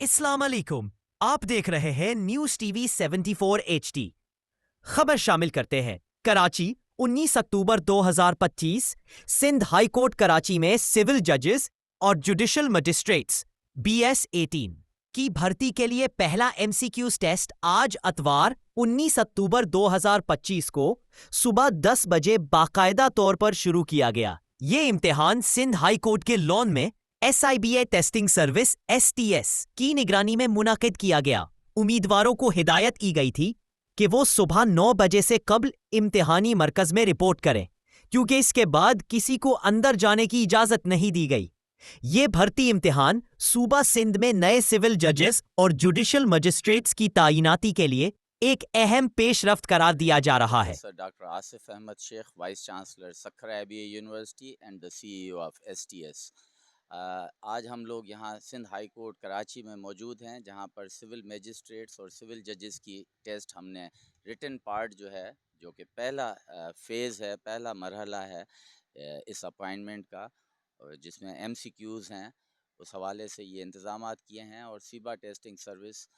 अस्सलाम वालेकुम। आप देख रहे हैं न्यूज टीवी 74 HD। खबर शामिल करते हैं। कराची 19 अक्टूबर 2025 सिंध हाई कोर्ट कराची में सिविल जजेस और जुडिशल मजिस्ट्रेट्स BS 18 की भर्ती के लिए पहला MCQs टेस्ट आज अतवार 19 अक्टूबर 2025 को सुबह 10 बजे बाकायदा तौर पर शुरू किया गया। ये इम्तिहान सिंध हाई कोर्ट के लॉन में SIBA टेस्टिंग सर्विस STS की निगरानी में मुनाकिद किया गया। उम्मीदवारों को हिदायत की गई थी कि वो सुबह 9 बजे से कबल इम्तिहानी मरकज में रिपोर्ट करें, क्योंकि इसके बाद किसी को अंदर जाने की इजाजत नहीं दी गई। ये भर्ती इम्तिहान सूबा सिंध में नए सिविल जजेस और जुडिशल मजिस्ट्रेट्स की तैनाती के लिए एक अहम पेशरफ्त करार दिया जा रहा है। Dr. Asif Ahmed Sheikh, Vice Chancellor, Sakhra ABA University and the CEO of STS. आज हम लोग यहाँ सिंध हाई कोर्ट कराची में मौजूद हैं, जहाँ पर सिविल मैजिस्ट्रेट्स और सिविल जजेस की टेस्ट हमने रिटन पार्ट जो है, जो कि पहला फ़ेज़ है, पहला मरहला है इस अपॉइंटमेंट का, जिसमें MCQs हैं, उस हवाले से ये इंतज़ामात किए हैं। और सीबा टेस्टिंग सर्विस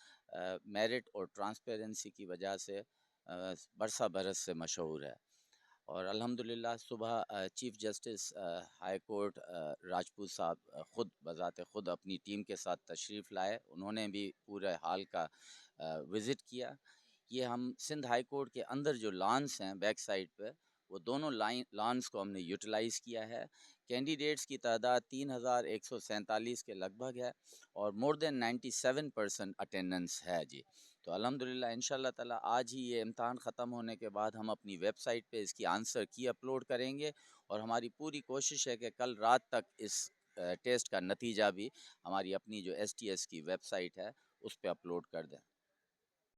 मेरिट और ट्रांसपेरेंसी की वजह से बरसा बरस से मशहूर है। और अल्हम्दुलिल्लाह सुबह chief justice high court Rajput साहब ख़ुद बज़ात ख़ुद अपनी टीम के साथ तशरीफ़ लाए। उन्होंने भी पूरे हाल का विज़िट किया। ये हम सिंध हाई कोर्ट के अंदर जो लॉन्स हैं बैक साइड पे, वो दोनों लॉन्स को हमने यूटिलाइज़ किया है। कैंडिडेट्स की तादाद 3147 के लगभग है और मोर देन 97% अटेंडेंस है जी। तो अल्हम्दुलिल्लाह इंशाअल्लाह ताला आज ही ये इम्तहान ख़त्म होने के बाद हम अपनी वेबसाइट पे इसकी आंसर की अपलोड करेंगे, और हमारी पूरी कोशिश है कि कल रात तक इस टेस्ट का नतीजा भी हमारी अपनी जो STS की वेबसाइट है उस पे अपलोड कर दें।